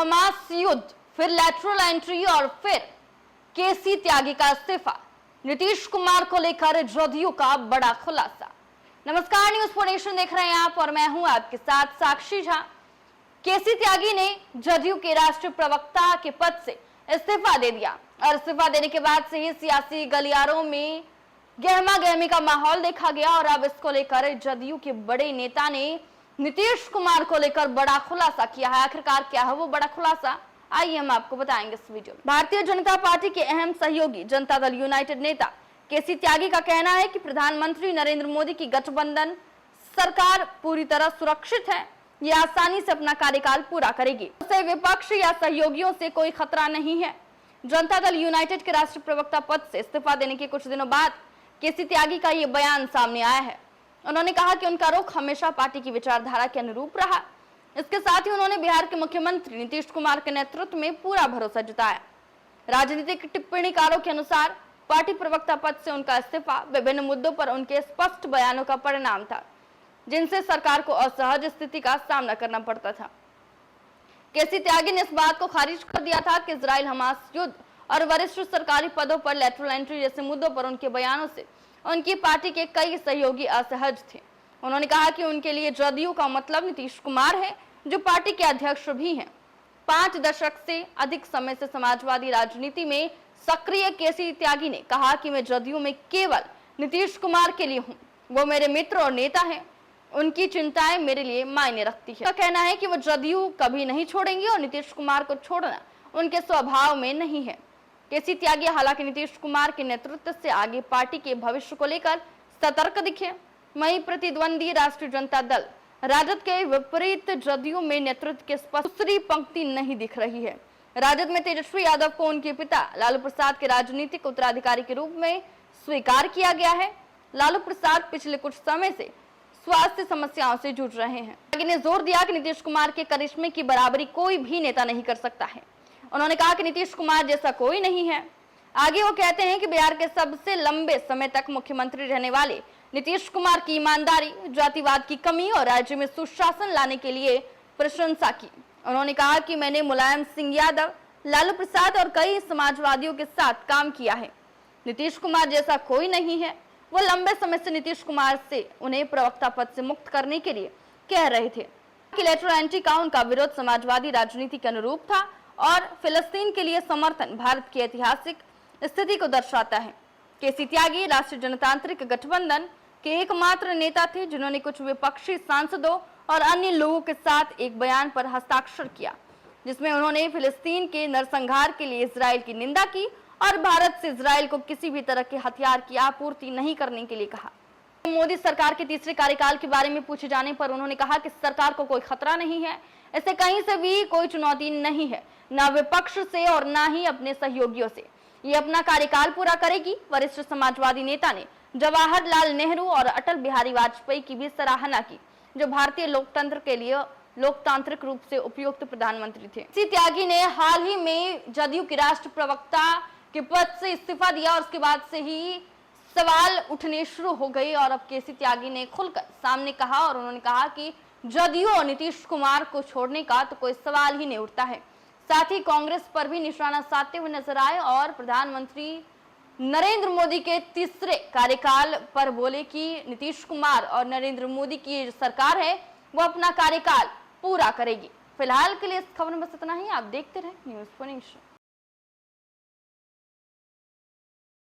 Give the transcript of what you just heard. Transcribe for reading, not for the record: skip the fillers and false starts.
Hamas युद्ध, फिर lateral entry और फिर केसी त्यागी का इस्तीफा। नीतीश कुमार को लेकर जदयू का बड़ा खुलासा। नमस्कार, न्यूज़ फॉर नेशन देख रहे हैं आप और मैं हूं आपके साथ साक्षी झा। केसी त्यागी ने जदयू के राष्ट्रीय प्रवक्ता के पद से इस्तीफा दे दिया और इस्तीफा देने के बाद से ही सियासी गलियारों में गहमा गहमी का माहौल देखा गया और अब इसको लेकर जदयू के बड़े नेता ने नीतीश कुमार को लेकर बड़ा खुलासा किया है। आखिरकार क्या है वो बड़ा खुलासा, आइए हम आपको बताएंगे इस वीडियो में। भारतीय जनता पार्टी के अहम सहयोगी जनता दल यूनाइटेड नेता केसी त्यागी का कहना है कि प्रधानमंत्री नरेंद्र मोदी की गठबंधन सरकार पूरी तरह सुरक्षित है, ये आसानी से अपना कार्यकाल पूरा करेगी, उसे विपक्ष या सहयोगियों से कोई खतरा नहीं है। जनता दल यूनाइटेड के राष्ट्रीय प्रवक्ता पद से इस्तीफा देने के कुछ दिनों बाद केसी त्यागी का ये बयान सामने आया है। उन्होंने कहा कि उनका रुख हमेशा पार्टी की विचारधारा के अनुरूप रहा। इसके साथ ही उन्होंने बिहार के मुख्यमंत्री नीतीश कुमार के नेतृत्व में पूरा भरोसा जताया। राजनीतिक टिप्पणीकारों के अनुसार पार्टी प्रवक्ता पद से उनका इस्तीफा विभिन्न मुद्दों पर उनके स्पष्ट बयानों का परिणाम था, जिनसे सरकार को असहज स्थिति का सामना करना पड़ता था। केसी त्यागी ने इस बात को खारिज कर दिया था कि इजराइल हमास युद्ध और वरिष्ठ सरकारी पदों पर लैटरल एंट्री जैसे मुद्दों पर उनके बयानों से उनकी पार्टी के कई सहयोगी असहज थे। उन्होंने कहा कि उनके लिए जदयू का मतलब नीतीश कुमार है, जो पार्टी के अध्यक्ष भी हैं। 5 दशक से अधिक समय से समाजवादी राजनीति में सक्रिय केसी त्यागी ने कहा कि मैं जदयू में केवल नीतीश कुमार के लिए हूँ, वो मेरे मित्र और नेता हैं, उनकी चिंताएं मेरे लिए मायने रखती है। उनका कहना है कि वो जदयू कभी नहीं छोड़ेंगे और नीतीश कुमार को छोड़ना उनके स्वभाव में नहीं है। केसी त्यागी हालांकि नीतीश कुमार के नेतृत्व से आगे पार्टी के भविष्य को लेकर सतर्क दिखे। वहीं प्रतिद्वंदी राष्ट्रीय जनता दल राजद के विपरीत जदयू में नेतृत्व के स्पष्ट दूसरी पंक्ति नहीं दिख रही है। राजद में तेजस्वी यादव को उनके पिता लालू प्रसाद के राजनीतिक उत्तराधिकारी के रूप में स्वीकार किया गया है। लालू प्रसाद पिछले कुछ समय से स्वास्थ्य समस्याओं से जूझ रहे हैं। त्यागी ने जोर दिया कि नीतीश कुमार के करिश्मे की बराबरी कोई भी नेता नहीं कर सकता है। उन्होंने कहा कि नीतीश कुमार जैसा कोई नहीं है। आगे वो कहते हैं कि बिहार के सबसे लंबे समय तक मुख्यमंत्री रहने वाले नीतीश कुमार की ईमानदारी, जातिवाद की कमी और राज्य में सुशासन लाने के लिए प्रशंसा की। उन्होंने कहा कि मैंने मुलायम सिंह यादव, लालू प्रसाद और कई समाजवादियों के साथ काम किया है। नीतीश कुमार जैसा कोई नहीं है। वो लंबे समय से नीतीश कुमार से उन्हें प्रवक्ता पद से मुक्त करने के लिए कह रहे थे कि लैटरल एंट्री का उनका विरोध समाजवादी राजनीति के अनुरूप था और फिलिस्तीन के लिए समर्थन भारत की ऐतिहासिक स्थिति को दर्शाता है। केसी त्यागी राष्ट्रीय जनतांत्रिक गठबंधन के एकमात्र नेता थे जिन्होंने कुछ विपक्षी सांसदों और अन्य लोगों के साथ एक बयान पर हस्ताक्षर किया, जिसमें उन्होंने फिलिस्तीन के नरसंहार के लिए इजराइल की निंदा की और भारत से इजराइल को किसी भी तरह के हथियार की आपूर्ति नहीं करने के लिए कहा। मोदी सरकार के तीसरे कार्यकाल के बारे में पूछे जाने पर उन्होंने कहा कि सरकार को कोई खतरा नहीं है, ऐसे कहीं से भी कोई चुनौती नहीं है, न विपक्ष से और न ही अपने सहयोगियों से। ये अपना कार्यकाल पूरा करेगी। वरिष्ठ समाजवादी नेता ने जवाहरलाल नेहरू और अटल बिहारी वाजपेयी की भी सराहना की, जो भारतीय लोकतंत्र के लिए लोकतांत्रिक रूप से उपयुक्त प्रधानमंत्री थे। केसी त्यागी ने हाल ही में जदयू के राष्ट्रीय प्रवक्ता के पद से इस्तीफा दिया और उसके बाद से ही सवाल उठने शुरू हो गए और अब केसी त्यागी ने खुलकर सामने कहा और उन्होंने कहा कि जदयू और नीतीश कुमार को छोड़ने का तो कोई सवाल ही नहीं उठता है। साथ ही कांग्रेस पर भी निशाना साधते हुए नजर आए और प्रधानमंत्री नरेंद्र मोदी के तीसरे कार्यकाल पर बोले कि नीतीश कुमार और नरेंद्र मोदी की जो सरकार है वो अपना कार्यकाल पूरा करेगी। फिलहाल के लिए इस खबर में बस इतना ही। आप देखते रहें न्यूज़ फॉर नेशन।